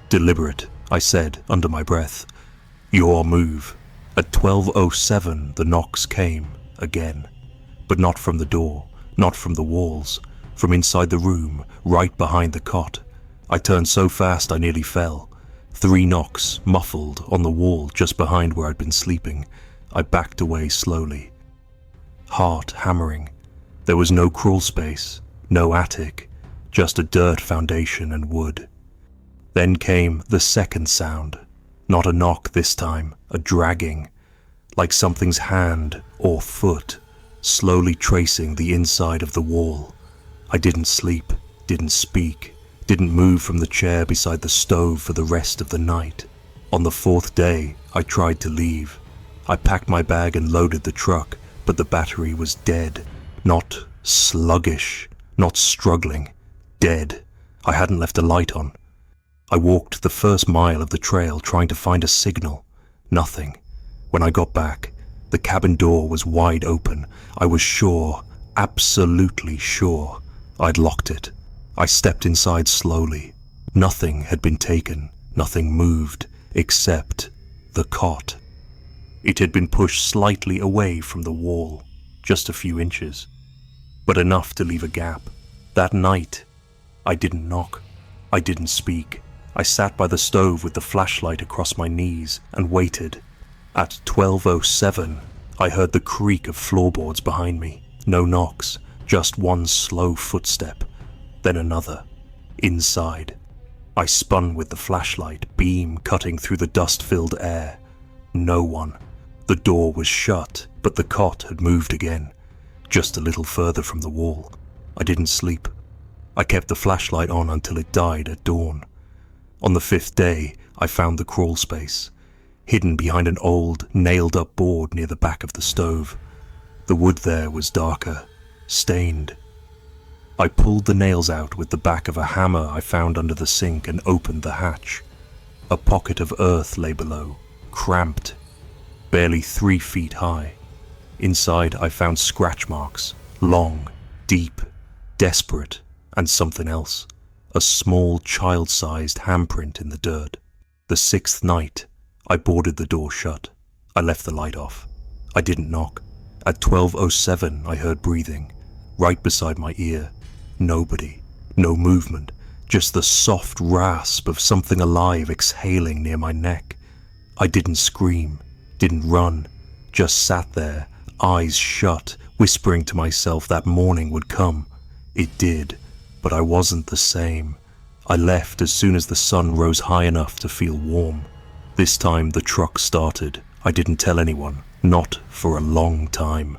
Deliberate, I said under my breath. Your move. At 12:07 the knocks came again. But not from the door, not from the walls, from inside the room, right behind the cot. I turned so fast I nearly fell. 3 knocks, muffled, on the wall just behind where I'd been sleeping. I backed away slowly. Heart hammering. There was no crawl space, no attic, just a dirt foundation and wood. Then came the second sound. Not a knock this time, a dragging, like something's hand or foot, slowly tracing the inside of the wall. I didn't sleep, didn't speak, didn't move from the chair beside the stove for the rest of the night. On the 4th day, I tried to leave. I packed my bag and loaded the truck, but the battery was dead. Not sluggish, not struggling, dead. I hadn't left a light on. I walked the first mile of the trail trying to find a signal. Nothing. When I got back, The cabin door was wide open. I was sure, absolutely sure, I'd locked it. I stepped inside slowly. Nothing had been taken, nothing moved, except the cot. It had been pushed slightly away from the wall, just a few inches, but enough to leave a gap. That night, I didn't knock. I didn't speak. I sat by the stove with the flashlight across my knees and waited. At 12:07, I heard the creak of floorboards behind me. No knocks, just one slow footstep, then another. Inside. I spun with the flashlight, beam cutting through the dust-filled air. No one. The door was shut, but the cot had moved again, just a little further from the wall. I didn't sleep. I kept the flashlight on until it died at dawn. On the 5th day, I found the crawl space, hidden behind an old, nailed-up board near the back of the stove. The wood there was darker, stained. I pulled the nails out with the back of a hammer I found under the sink and opened the hatch. A pocket of earth lay below, cramped, barely 3 feet high. Inside I found scratch marks, long, deep, desperate, and something else. A small child-sized handprint in the dirt. The 6th night, I boarded the door shut. I left the light off. I didn't knock. At 12:07 I heard breathing, right beside my ear. Nobody, no movement, just the soft rasp of something alive exhaling near my neck. I didn't scream, didn't run, just sat there, eyes shut, whispering to myself that morning would come. It did, but I wasn't the same. I left as soon as the sun rose high enough to feel warm. This time the truck started. I didn't tell anyone, not for a long time.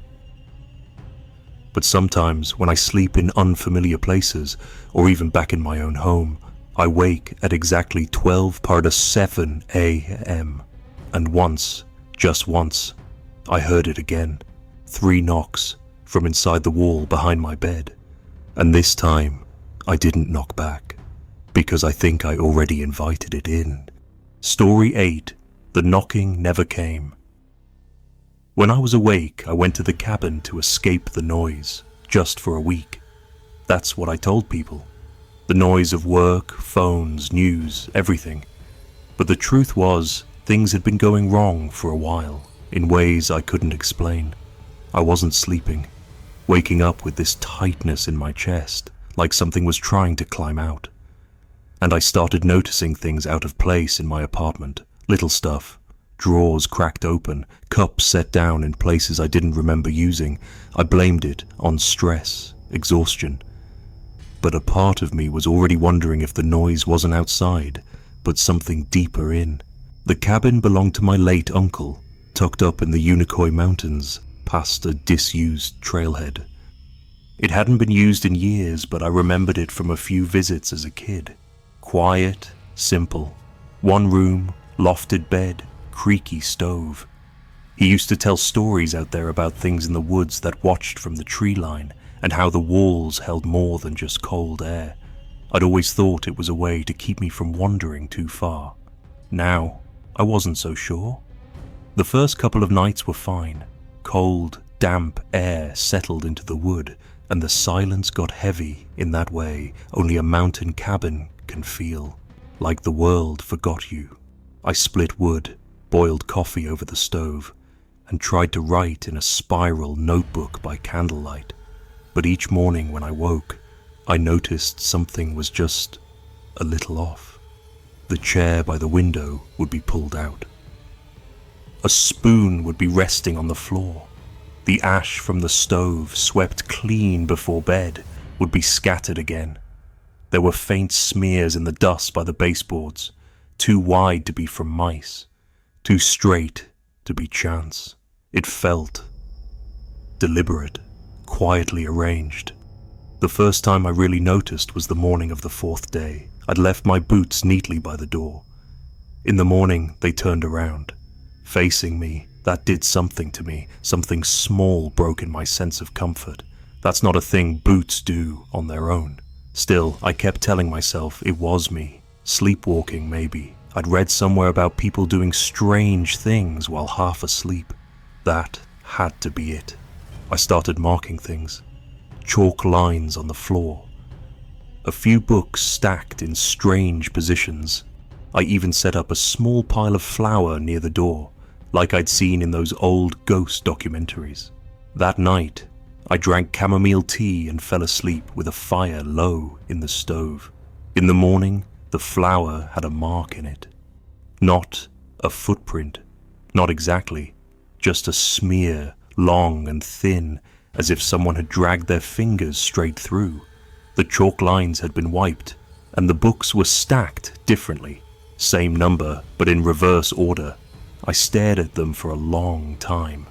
But sometimes when I sleep in unfamiliar places, or even back in my own home, I wake at exactly 12:07 a.m. And once, just once, I heard it again. 3 knocks from inside the wall behind my bed. And this time, I didn't knock back, because I think I already invited it in. Story 8. The knocking never came. When I was awake, I went to the cabin to escape the noise, just for a week. That's what I told people. The noise of work, phones, news, everything. But the truth was, things had been going wrong for a while, in ways I couldn't explain. I wasn't sleeping, waking up with this tightness in my chest, like something was trying to climb out. And I started noticing things out of place in my apartment, little stuff. Drawers cracked open, cups set down in places I didn't remember using. I blamed it on stress, exhaustion. But a part of me was already wondering if the noise wasn't outside, but something deeper in. The cabin belonged to my late uncle, tucked up in the Appalachian Mountains, past a disused trailhead. It hadn't been used in years, but I remembered it from a few visits as a kid. Quiet, simple. 1 room, lofted bed, creaky stove. He used to tell stories out there about things in the woods that watched from the tree line, and how the walls held more than just cold air. I'd always thought it was a way to keep me from wandering too far. Now, I wasn't so sure. The first couple of nights were fine. Cold, damp air settled into the wood, and the silence got heavy in that way only a mountain cabin can feel, like the world forgot you. I split wood, boiled coffee over the stove, and tried to write in a spiral notebook by candlelight. But each morning when I woke, I noticed something was just a little off. The chair by the window would be pulled out. A spoon would be resting on the floor. The ash from the stove, swept clean before bed, would be scattered again. There were faint smears in the dust by the baseboards, too wide to be from mice, too straight to be chance. It felt deliberate, quietly arranged. The first time I really noticed was the morning of the 4th day. I'd left my boots neatly by the door. In the morning, they turned around, facing me. That did something to me. Something small broke in my sense of comfort. That's not a thing boots do on their own. Still, I kept telling myself it was me. Sleepwalking, maybe. I'd read somewhere about people doing strange things while half asleep. That had to be it. I started marking things. Chalk lines on the floor. A few books stacked in strange positions. I even set up a small pile of flour near the door, like I'd seen in those old ghost documentaries. That night, I drank chamomile tea and fell asleep with a fire low in the stove. In the morning, the flour had a mark in it. Not a footprint. Not exactly. Just a smear, long and thin, as if someone had dragged their fingers straight through. The chalk lines had been wiped, and the books were stacked differently. Same number, but in reverse order. I stared at them for a long time.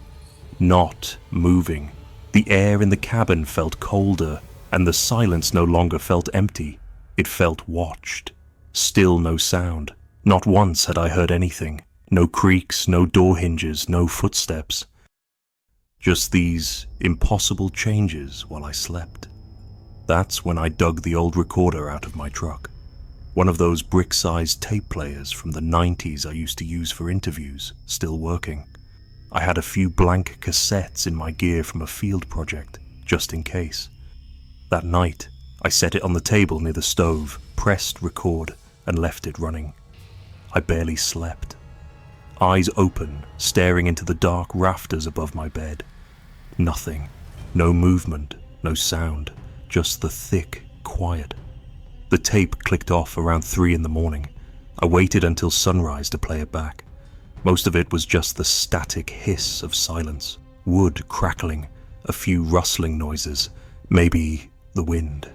Not moving. The air in the cabin felt colder, and the silence no longer felt empty. It felt watched. Still no sound. Not once had I heard anything. No creaks, no door hinges, no footsteps. Just these impossible changes while I slept. That's when I dug the old recorder out of my truck. One of those brick-sized tape players from the 90s I used to use for interviews, still working. I had a few blank cassettes in my gear from a field project, just in case. That night, I set it on the table near the stove, pressed record, and left it running. I barely slept. Eyes open, staring into the dark rafters above my bed. Nothing. No movement, no sound, just the thick quiet. The tape clicked off around 3 in the morning. I waited until sunrise to play it back. Most of it was just the static hiss of silence, wood crackling, a few rustling noises, maybe the wind.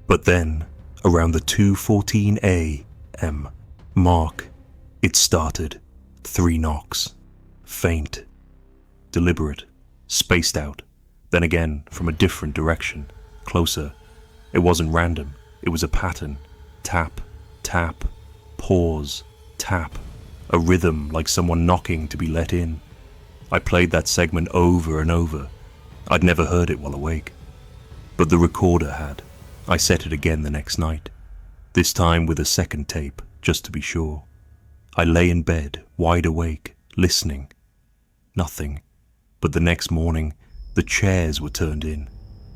But then, around the 2:14 a.m. mark, it started. 3 knocks. Faint. Deliberate. Spaced out. Then again, from a different direction. Closer. It wasn't random. It was a pattern. Tap, tap, pause, tap. A rhythm like someone knocking to be let in. I played that segment over and over. I'd never heard it while awake. But the recorder had. I set it again the next night. This time with a second tape, just to be sure. I lay in bed, wide awake, listening. Nothing. But the next morning, the chairs were turned in.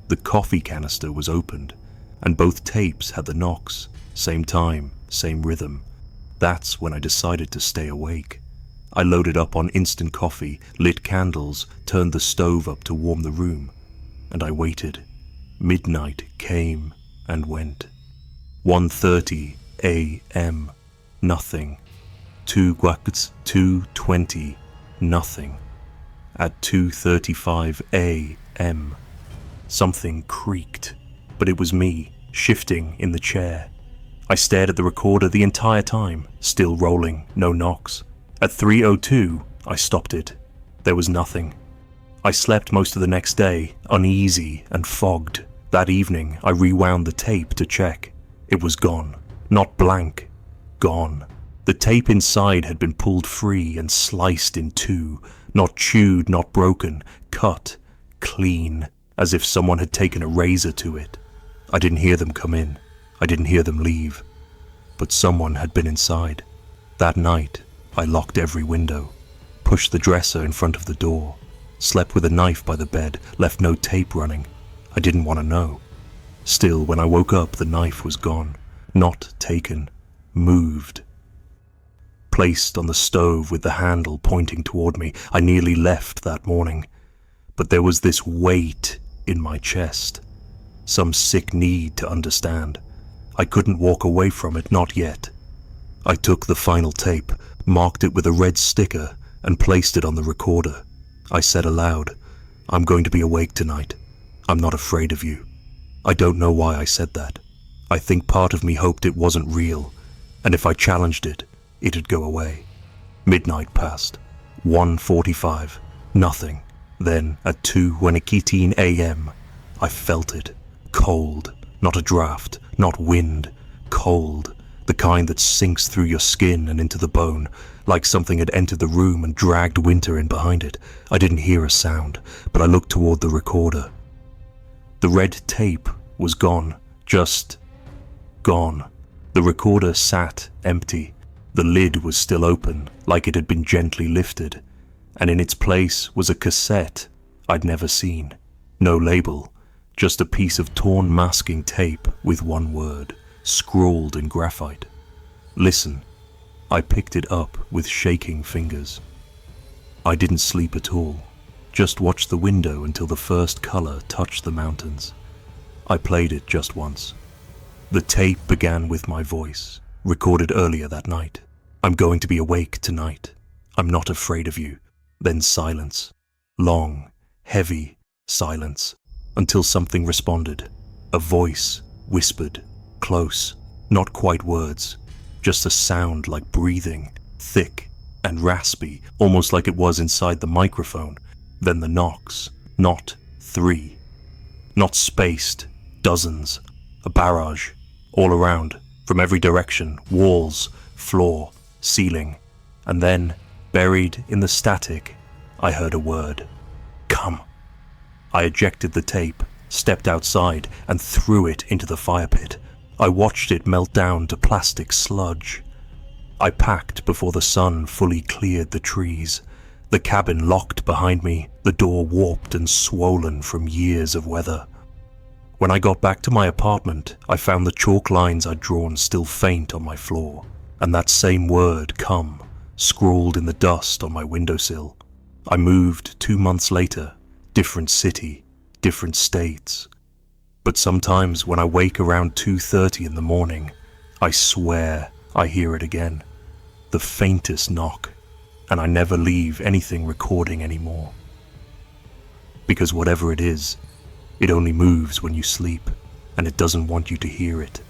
The coffee canister was opened, and both tapes had the knocks. Same time, same rhythm. That's when I decided to stay awake. I loaded up on instant coffee, lit candles, turned the stove up to warm the room, and I waited. Midnight came and went. 1:30 a.m. Nothing. 2:20. Nothing. At 2:35 a.m. something creaked, but it was me, shifting in the chair. I stared at the recorder the entire time, still rolling, no knocks. At 3:02, I stopped it. There was nothing. I slept most of the next day, uneasy and fogged. That evening, I rewound the tape to check. It was gone. Not blank. Gone. The tape inside had been pulled free and sliced in 2, not chewed, not broken, cut, clean, as if someone had taken a razor to it. I didn't hear them come in. I didn't hear them leave. But someone had been inside. That night, I locked every window, pushed the dresser in front of the door, slept with a knife by the bed, left no tape running. I didn't want to know. Still, when I woke up, the knife was gone. Not taken. Moved. Placed on the stove with the handle pointing toward me, I nearly left that morning. But there was this weight in my chest. Some sick need to understand. I couldn't walk away from it, not yet. I took the final tape, marked it with a red sticker, and placed it on the recorder. I said aloud, "I'm going to be awake tonight. I'm not afraid of you." I don't know why I said that. I think part of me hoped it wasn't real, and if I challenged it, it'd go away. Midnight passed. 1:45. Nothing. Then, at 2:20 a.m., I felt it. Cold. Not a draft. Not wind. Cold. The kind that sinks through your skin and into the bone, like something had entered the room and dragged winter in behind it. I didn't hear a sound, but I looked toward the recorder. The red tape was gone. Just gone. The recorder sat empty. The lid was still open, like it had been gently lifted. and in its place was a cassette I'd never seen. No label, just a piece of torn masking tape with one word, scrawled in graphite. Listen. I picked it up with shaking fingers. I didn't sleep at all, just watched the window until the first color touched the mountains. I played it just once. The tape began with my voice, recorded earlier that night. I'm going to be awake tonight. I'm not afraid of you. Then silence. Long, heavy silence, until something responded. A voice whispered, close, not quite words, just a sound like breathing, thick and raspy, almost like it was inside the microphone. Then the knocks, not 3. Not spaced, dozens, a barrage, all around, from every direction, walls, floor, ceiling. And then, buried in the static, I heard a word. Come. I ejected the tape, stepped outside, and threw it into the fire pit. I watched it melt down to plastic sludge. I packed before the sun fully cleared the trees. The cabin locked behind me, the door warped and swollen from years of weather. When I got back to my apartment, I found the chalk lines I'd drawn still faint on my floor, and that same word, come, scrawled in the dust on my windowsill. I moved 2 months later, different city, different states. But sometimes when I wake around 2:30 in the morning, I swear I hear it again. The faintest knock, and I never leave anything recording anymore. Because whatever it is, it only moves when you sleep, and it doesn't want you to hear it.